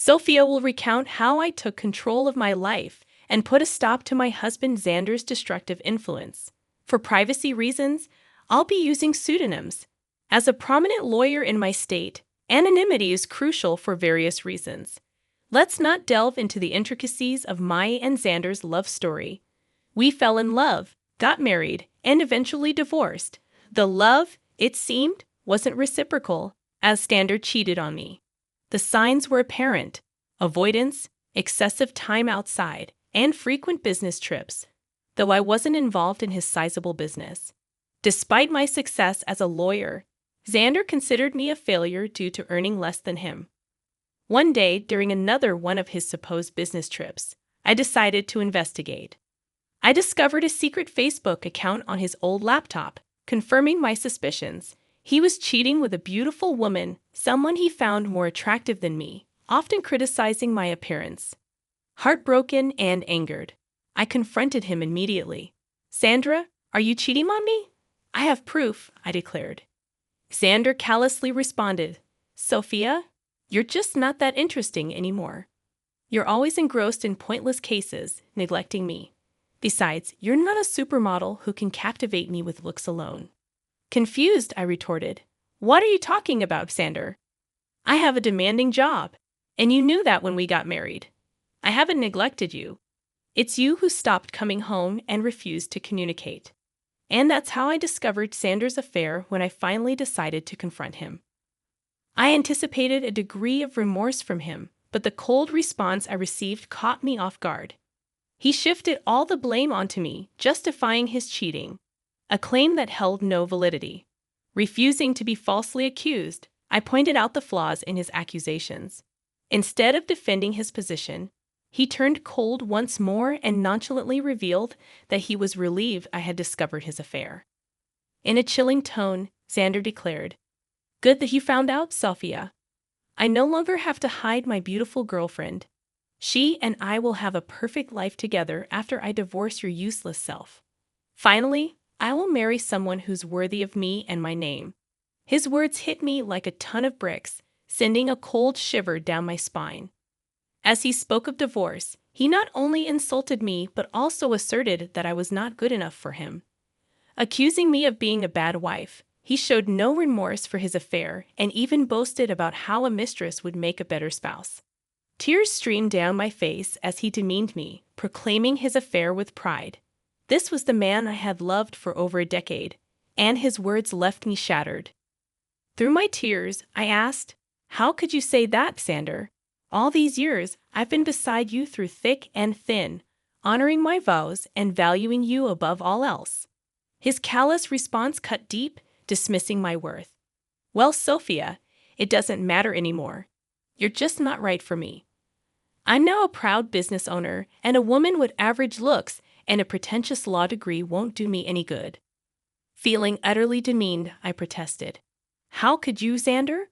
Sophia will recount how I took control of my life and put a stop to my husband Xander's destructive influence. For privacy reasons, I'll be using pseudonyms. As a prominent lawyer in my state, anonymity is crucial for various reasons. Let's not delve into the intricacies of my and Xander's love story. We fell in love, got married, and eventually divorced. The love, it seemed, wasn't reciprocal, as Xander cheated on me. The signs were apparent: avoidance, excessive time outside, and frequent business trips, though I wasn't involved in his sizable business. Despite my success as a lawyer, Xander considered me a failure due to earning less than him. One day, during another one of his supposed business trips, I decided to investigate. I discovered a secret Facebook account on his old laptop, confirming my suspicions. He was cheating with a beautiful woman, someone he found more attractive than me, often criticizing my appearance. Heartbroken and angered, I confronted him immediately. "Sandra, are you cheating on me?" "I have proof," I declared. Xander callously responded, "Sophia, you're just not that interesting anymore. You're always engrossed in pointless cases, neglecting me. Besides, you're not a supermodel who can captivate me with looks alone." Confused, I retorted, "What are you talking about, Xander? I have a demanding job, and you knew that when we got married. I haven't neglected you. It's you who stopped coming home and refused to communicate." And that's how I discovered Xander's affair when I finally decided to confront him. I anticipated a degree of remorse from him, but the cold response I received caught me off guard. He shifted all the blame onto me, justifying his cheating, a claim that held no validity. Refusing to be falsely accused, I pointed out the flaws in his accusations. Instead of defending his position, he turned cold once more and nonchalantly revealed that he was relieved I had discovered his affair. In a chilling tone, Xander declared, "Good that you found out, Sophia. I no longer have to hide my beautiful girlfriend. She and I will have a perfect life together after I divorce your useless self. Finally, I will marry someone who's worthy of me and my name." His words hit me like a ton of bricks, sending a cold shiver down my spine. As he spoke of divorce, he not only insulted me but also asserted that I was not good enough for him. Accusing me of being a bad wife, he showed no remorse for his affair and even boasted about how a mistress would make a better spouse. Tears streamed down my face as he demeaned me, proclaiming his affair with pride. This was the man I had loved for over a decade, and his words left me shattered. Through my tears, I asked, "How could you say that, Xander? All these years, I've been beside you through thick and thin, honoring my vows and valuing you above all else." His callous response cut deep, dismissing my worth. "Well, Sophia, it doesn't matter anymore. You're just not right for me. I'm now a proud business owner, and a woman with average looks and a pretentious law degree won't do me any good." Feeling utterly demeaned, I protested. "How could you, Xander?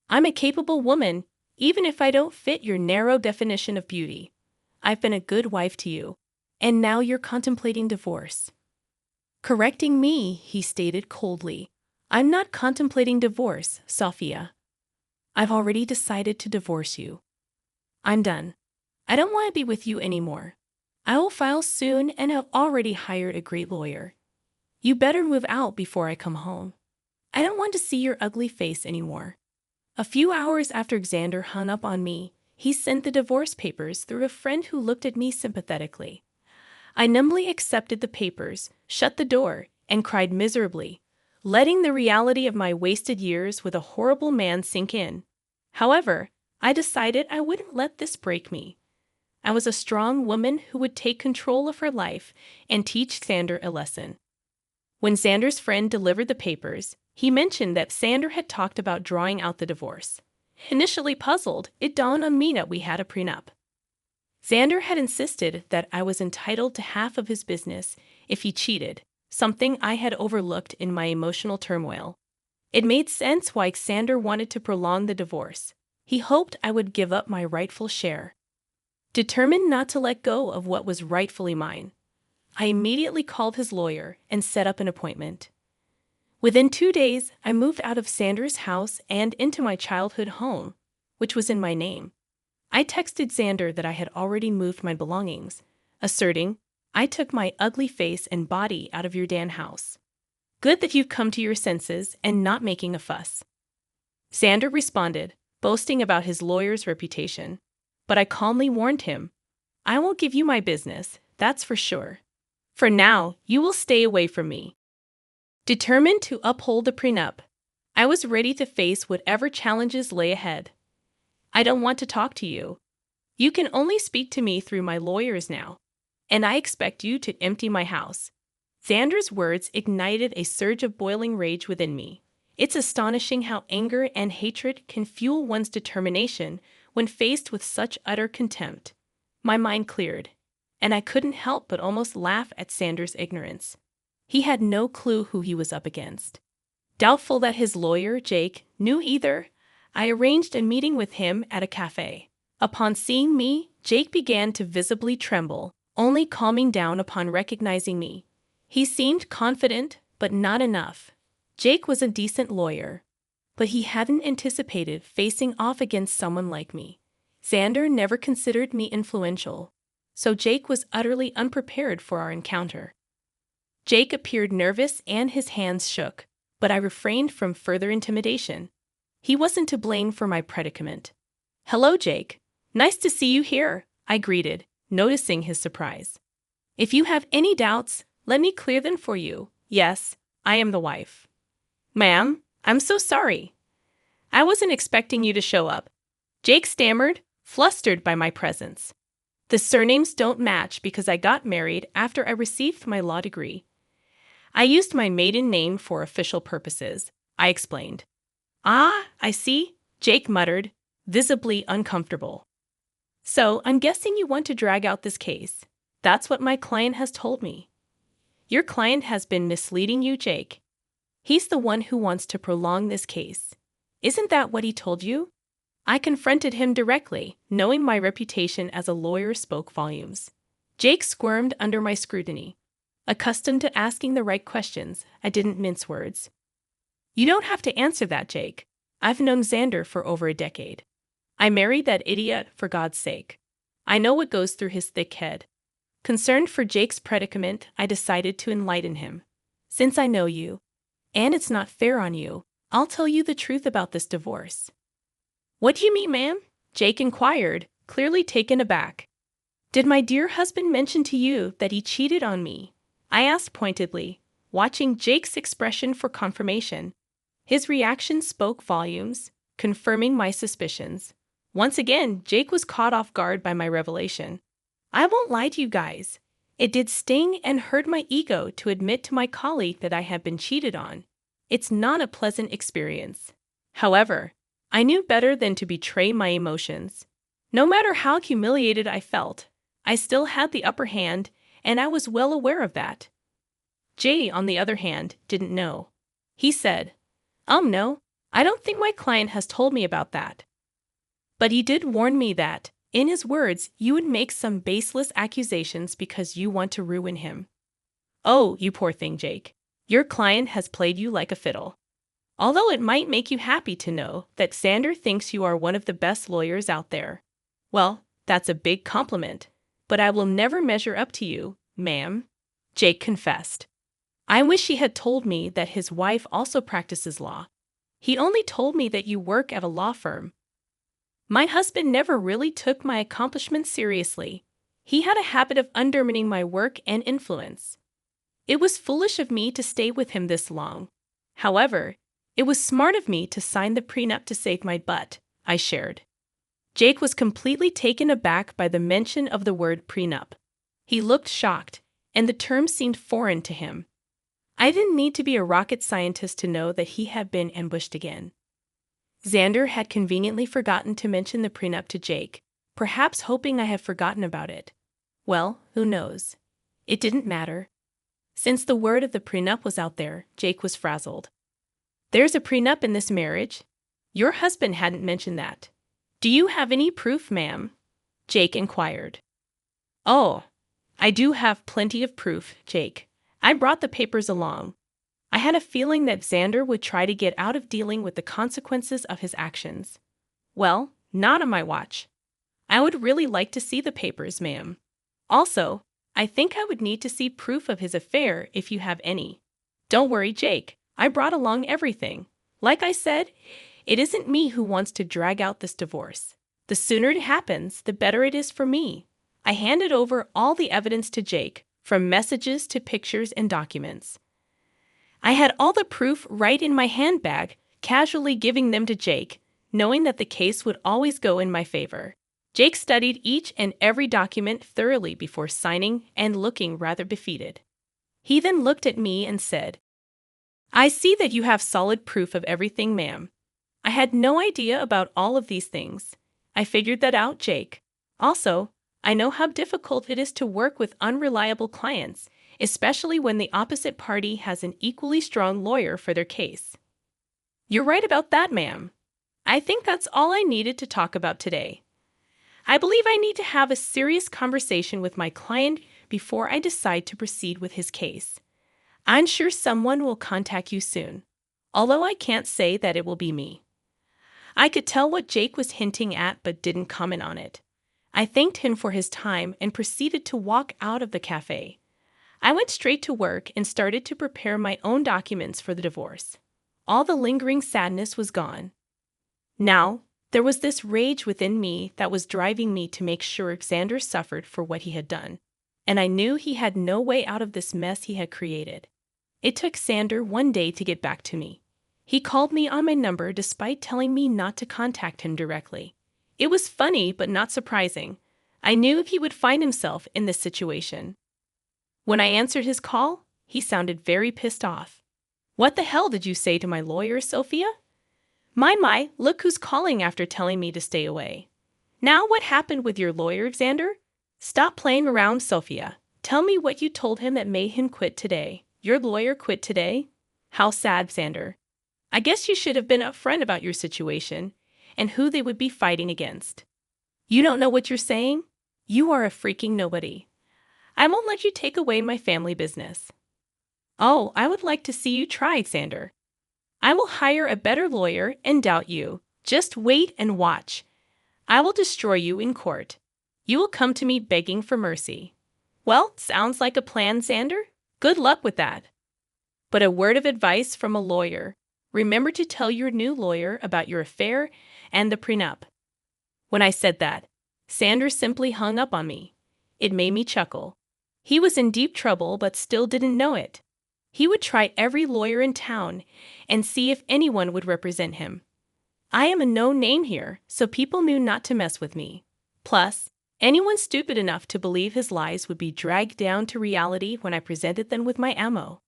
I'm a capable woman, even if I don't fit your narrow definition of beauty. I've been a good wife to you, and now you're contemplating divorce." Correcting me, he stated coldly, "I'm not contemplating divorce, Sophia. I've already decided to divorce you. I'm done. I don't want to be with you anymore. I will file soon and have already hired a great lawyer. You better move out before I come home. I don't want to see your ugly face anymore." A few hours after Xander hung up on me, he sent the divorce papers through a friend who looked at me sympathetically. I numbly accepted the papers, shut the door, and cried miserably, letting the reality of my wasted years with a horrible man sink in. However, I decided I wouldn't let this break me. I was a strong woman who would take control of her life and teach Xander a lesson. When Xander's friend delivered the papers, he mentioned that Xander had talked about drawing out the divorce. Initially puzzled, it dawned on me that we had a prenup. Xander had insisted that I was entitled to half of his business if he cheated, something I had overlooked in my emotional turmoil. It made sense why Xander wanted to prolong the divorce. He hoped I would give up my rightful share. Determined not to let go of what was rightfully mine, I immediately called his lawyer and set up an appointment. Within 2 days, I moved out of Xander's house and into my childhood home, which was in my name. I texted Xander that I had already moved my belongings, asserting, I took my ugly face and body out of your Dan house. Good that you've come to your senses and not making a fuss. Xander responded, boasting about his lawyer's reputation. But I calmly warned him, I won't give you my business, that's for sure. For now, you will stay away from me. Determined to uphold the prenup, I was ready to face whatever challenges lay ahead. I don't want to talk to you. You can only speak to me through my lawyers now, and I expect you to empty my house. Xander's words ignited a surge of boiling rage within me. It's astonishing how anger and hatred can fuel one's determination when faced with such utter contempt. My mind cleared, and I couldn't help but almost laugh at Xander's ignorance. He had no clue who he was up against. Doubtful that his lawyer, Jake, knew either, I arranged a meeting with him at a cafe. Upon seeing me, Jake began to visibly tremble, only calming down upon recognizing me. He seemed confident, but not enough. Jake was a decent lawyer, but he hadn't anticipated facing off against someone like me. Xander never considered me influential, so Jake was utterly unprepared for our encounter. Jake appeared nervous and his hands shook, but I refrained from further intimidation. He wasn't to blame for my predicament. Hello, Jake. Nice to see you here, I greeted, noticing his surprise. If you have any doubts, let me clear them for you. Yes, I am the wife. Ma'am, I'm so sorry. I wasn't expecting you to show up. Jake stammered, flustered by my presence. The surnames don't match because I got married after I received my law degree. I used my maiden name for official purposes, I explained. Ah, I see, Jake muttered, visibly uncomfortable. So, I'm guessing you want to drag out this case. That's what my client has told me. Your client has been misleading you, Jake. He's the one who wants to prolong this case. Isn't that what he told you? I confronted him directly, knowing my reputation as a lawyer spoke volumes. Jake squirmed under my scrutiny. Accustomed to asking the right questions, I didn't mince words. You don't have to answer that, Jake. I've known Xander for over a decade. I married that idiot for God's sake. I know what goes through his thick head. Concerned for Jake's predicament, I decided to enlighten him. Since I know you, and it's not fair on you, I'll tell you the truth about this divorce. What do you mean, ma'am? Jake inquired, clearly taken aback. Did my dear husband mention to you that he cheated on me? I asked pointedly, watching Jake's expression for confirmation. His reaction spoke volumes, confirming my suspicions. Once again, Jake was caught off guard by my revelation. I won't lie to you guys. It did sting and hurt my ego to admit to my colleague that I had been cheated on. It's not a pleasant experience. However, I knew better than to betray my emotions. No matter how humiliated I felt, I still had the upper hand, and I was well aware of that. Jay, on the other hand, didn't know. He said, no, I don't think my client has told me about that. But he did warn me that, in his words, you would make some baseless accusations because you want to ruin him. Oh, you poor thing, Jake. Your client has played you like a fiddle. Although it might make you happy to know that Xander thinks you are one of the best lawyers out there. Well, that's a big compliment, but I will never measure up to you, ma'am, Jake confessed. I wish he had told me that his wife also practices law. He only told me that you work at a law firm. My husband never really took my accomplishments seriously. He had a habit of undermining my work and influence. It was foolish of me to stay with him this long. However, it was smart of me to sign the prenup to save my butt, I shared. Jake was completely taken aback by the mention of the word prenup. He looked shocked, and the term seemed foreign to him. I didn't need to be a rocket scientist to know that he had been ambushed again. Xander had conveniently forgotten to mention the prenup to Jake, perhaps hoping I had forgotten about it. Well, who knows? It didn't matter. Since the word of the prenup was out there, Jake was frazzled. There's a prenup in this marriage? Your husband hadn't mentioned that. Do you have any proof, ma'am? Jake inquired. Oh, I do have plenty of proof, Jake. I brought the papers along. I had a feeling that Xander would try to get out of dealing with the consequences of his actions. Well, not on my watch. I would really like to see the papers, ma'am. Also, I think I would need to see proof of his affair if you have any. Don't worry, Jake. I brought along everything. Like I said, it isn't me who wants to drag out this divorce. The sooner it happens, the better it is for me. I handed over all the evidence to Jake, from messages to pictures and documents. I had all the proof right in my handbag, casually giving them to Jake, knowing that the case would always go in my favor. Jake studied each and every document thoroughly before signing and looking rather defeated. He then looked at me and said, "I see that you have solid proof of everything, ma'am. I had no idea about all of these things. I figured that out, Jake. Also, I know how difficult it is to work with unreliable clients, especially when the opposite party has an equally strong lawyer for their case." "You're right about that, ma'am. I think that's all I needed to talk about today. I believe I need to have a serious conversation with my client before I decide to proceed with his case. I'm sure someone will contact you soon, although I can't say that it will be me." I could tell what Jake was hinting at but didn't comment on it. I thanked him for his time and proceeded to walk out of the cafe. I went straight to work and started to prepare my own documents for the divorce. All the lingering sadness was gone. Now, there was this rage within me that was driving me to make sure Xander suffered for what he had done, and I knew he had no way out of this mess he had created. It took Xander one day to get back to me. He called me on my number despite telling me not to contact him directly. It was funny but not surprising. I knew he would find himself in this situation. When I answered his call, he sounded very pissed off. "What the hell did you say to my lawyer, Sophia?" My, look who's calling after telling me to stay away. "Now what happened with your lawyer, Xander? Stop playing around, Sophia. Tell me what you told him that made him quit today." "Your lawyer quit today? How sad, Xander. I guess you should have been upfront about your situation and who they would be fighting against. You don't know what you're saying? You are a freaking nobody. I won't let you take away my family business." "Oh, I would like to see you try, Xander. I will hire a better lawyer and doubt you. Just wait and watch. I will destroy you in court. You will come to me begging for mercy." "Well, sounds like a plan, Xander. Good luck with that. But a word of advice from a lawyer. Remember to tell your new lawyer about your affair and the prenup." When I said that, Xander simply hung up on me. It made me chuckle. He was in deep trouble but still didn't know it. He would try every lawyer in town and see if anyone would represent him. I am a known name here, so people knew not to mess with me. Plus, anyone stupid enough to believe his lies would be dragged down to reality when I presented them with my ammo.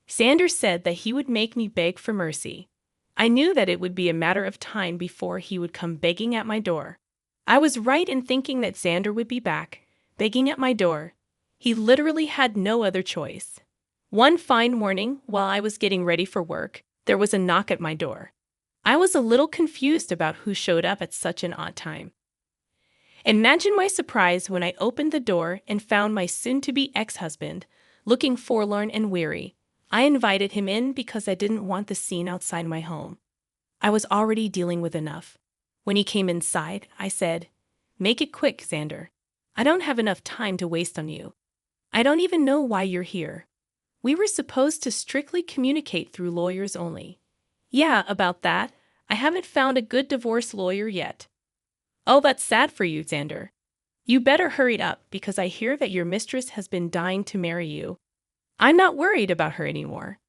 Xander said that he would make me beg for mercy. I knew that it would be a matter of time before he would come begging at my door. I was right in thinking that Xander would be back, begging at my door. He literally had no other choice. One fine morning, while I was getting ready for work, there was a knock at my door. I was a little confused about who showed up at such an odd time. Imagine my surprise when I opened the door and found my soon-to-be ex-husband, looking forlorn and weary. I invited him in because I didn't want the scene outside my home. I was already dealing with enough. When he came inside, I said, "Make it quick, Xander. I don't have enough time to waste on you. I don't even know why you're here. We were supposed to strictly communicate through lawyers only." "Yeah, about that. I haven't found a good divorce lawyer yet." "Oh, that's sad for you, Xander. You better hurry up because I hear that your mistress has been dying to marry you. I'm not worried about her anymore.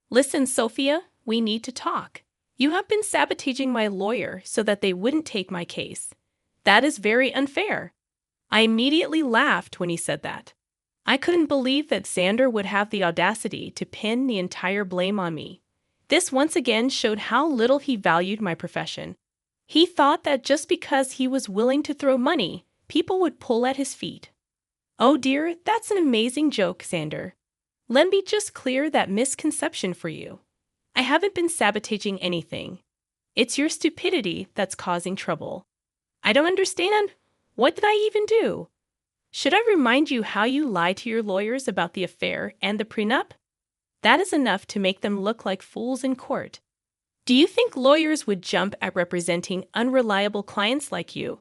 Listen, Sophia, we need to talk. You have been sabotaging my lawyer so that they wouldn't take my case. That is very unfair." I immediately laughed when he said that. I couldn't believe that Xander would have the audacity to pin the entire blame on me. This once again showed how little he valued my profession. He thought that just because he was willing to throw money, people would pull at his feet. Oh dear, that's an amazing joke, Xander. Let me just clear that misconception for you. I haven't been sabotaging anything. It's your stupidity that's causing trouble. I don't understand. What did I even do? Should I remind you how you lied to your lawyers about the affair and the prenup? That is enough to make them look like fools in court. Do you think lawyers would jump at representing unreliable clients like you?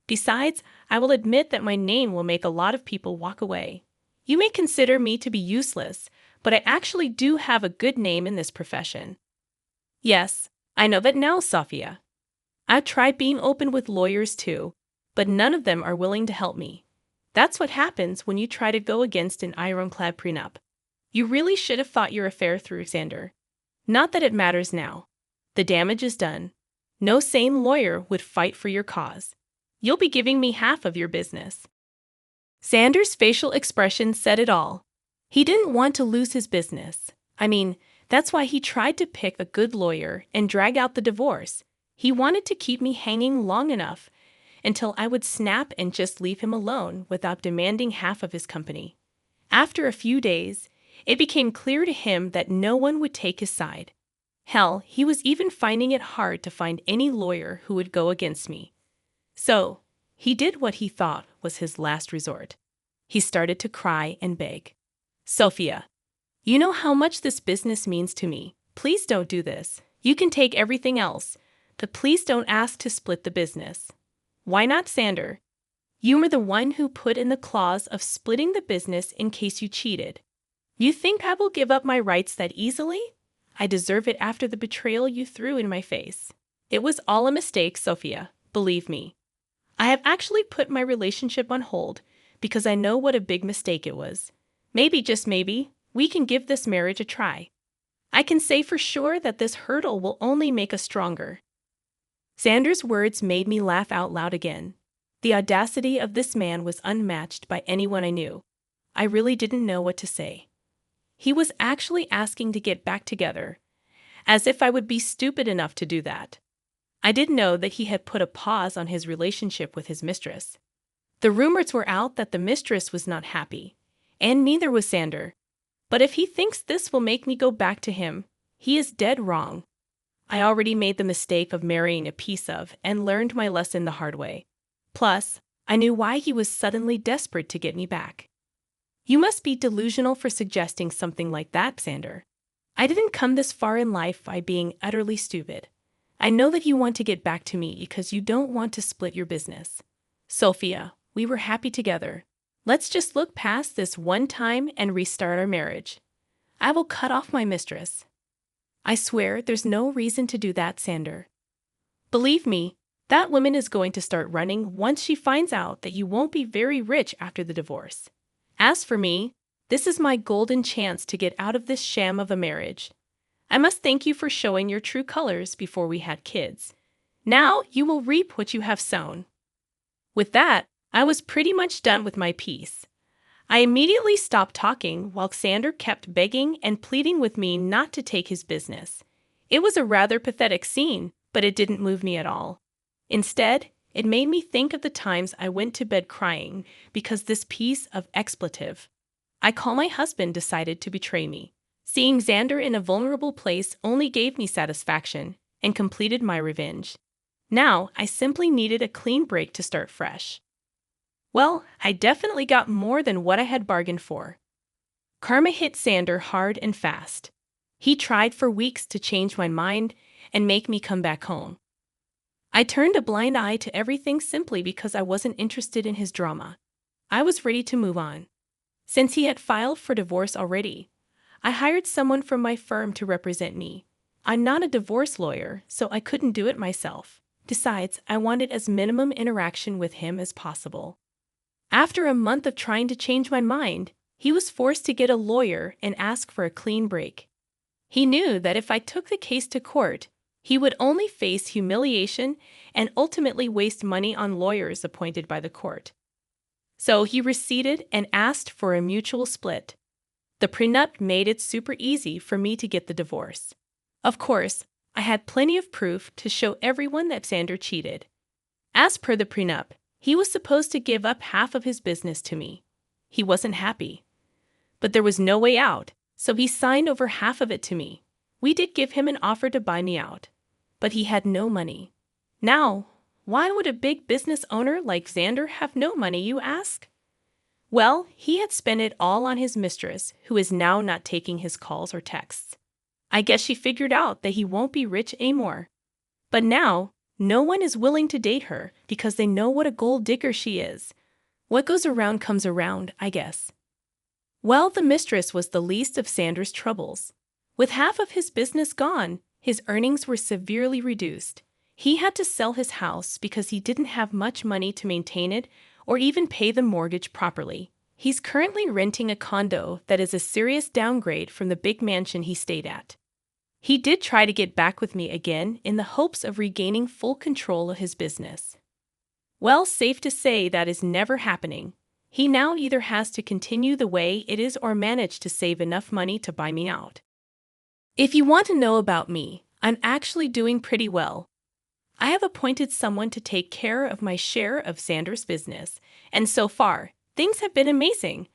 Besides, I will admit that my name will make a lot of people walk away. You may consider me to be useless, but I actually do have a good name in this profession. Yes, I know that now, Sophia. I've tried being open with lawyers too, but none of them are willing to help me. That's what happens when you try to go against an ironclad prenup. You really should have thought your affair through, Xander. Not that it matters now. The damage is done. No sane lawyer would fight for your cause. You'll be giving me half of your business. Xander's facial expression said it all. He didn't want to lose his business. I mean, that's why he tried to pick a good lawyer and drag out the divorce. He wanted to keep me hanging long enough until I would snap and just leave him alone without demanding half of his company. After a few days, it became clear to him that no one would take his side. Hell, he was even finding it hard to find any lawyer who would go against me. So, he did what he thought was his last resort. He started to cry and beg. Sophia, you know how much this business means to me. Please don't do this. You can take everything else, but please don't ask to split the business. Why not, Xander? You were the one who put in the clause of splitting the business in case you cheated. You think I will give up my rights that easily? I deserve it after the betrayal you threw in my face. It was all a mistake, Sophia. Believe me. I have actually put my relationship on hold because I know what a big mistake it was. Maybe, just maybe, we can give this marriage a try. I can say for sure that this hurdle will only make us stronger. Xander's words made me laugh out loud again. The audacity of this man was unmatched by anyone I knew. I really didn't know what to say. He was actually asking to get back together, as if I would be stupid enough to do that. I didn't know that he had put a pause on his relationship with his mistress. The rumors were out that the mistress was not happy, and neither was Xander. But if he thinks this will make me go back to him, he is dead wrong. I already made the mistake of marrying a piece of and learned my lesson the hard way. Plus, I knew why he was suddenly desperate to get me back. You must be delusional for suggesting something like that, Xander. I didn't come this far in life by being utterly stupid. I know that you want to get back to me because you don't want to split your business. Sophia, we were happy together. Let's just look past this one time and restart our marriage. I will cut off my mistress. I swear there's no reason to do that, Xander. Believe me, that woman is going to start running once she finds out that you won't be very rich after the divorce. As for me, this is my golden chance to get out of this sham of a marriage. I must thank you for showing your true colors before we had kids. Now you will reap what you have sown. With that, I was pretty much done with my piece. I immediately stopped talking while Xander kept begging and pleading with me not to take his business. It was a rather pathetic scene, but it didn't move me at all. Instead, it made me think of the times I went to bed crying because this piece of expletive I call my husband decided to betray me. Seeing Xander in a vulnerable place only gave me satisfaction and completed my revenge. Now, I simply needed a clean break to start fresh. Well, I definitely got more than what I had bargained for. Karma hit Xander hard and fast. He tried for weeks to change my mind and make me come back home. I turned a blind eye to everything simply because I wasn't interested in his drama. I was ready to move on. Since he had filed for divorce already, I hired someone from my firm to represent me. I'm not a divorce lawyer, so I couldn't do it myself. Besides, I wanted as minimum interaction with him as possible. After a month of trying to change my mind, he was forced to get a lawyer and ask for a clean break. He knew that if I took the case to court, he would only face humiliation and ultimately waste money on lawyers appointed by the court. So he receded and asked for a mutual split. The prenup made it super easy for me to get the divorce. Of course, I had plenty of proof to show everyone that Xander cheated. As per the prenup, he was supposed to give up half of his business to me. He wasn't happy. But there was no way out, so he signed over half of it to me. We did give him an offer to buy me out, but he had no money. Now, why would a big business owner like Xander have no money, you ask? Well, he had spent it all on his mistress, who is now not taking his calls or texts. I guess she figured out that he won't be rich anymore. But now, No one is willing to date her because they know what a gold digger she is. What goes around comes around, I guess. Well, the mistress was the least of Xander's troubles. With half of his business gone, his earnings were severely reduced. He had to sell his house because he didn't have much money to maintain it or even pay the mortgage properly. He's currently renting a condo that is a serious downgrade from the big mansion he stayed at. He did try to get back with me again in the hopes of regaining full control of his business. Well, safe to say that is never happening. He now either has to continue the way it is or manage to save enough money to buy me out. If you want to know about me, I'm actually doing pretty well. I have appointed someone to take care of my share of Xander's business, and so far, things have been amazing.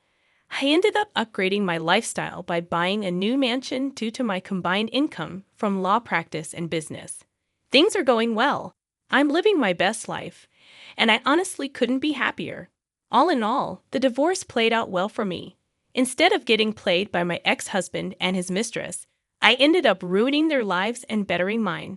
I ended up upgrading my lifestyle by buying a new mansion due to my combined income from law practice and business. Things are going well. I'm living my best life, and I honestly couldn't be happier. All in all, the divorce played out well for me. Instead of getting played by my ex-husband and his mistress, I ended up ruining their lives and bettering mine.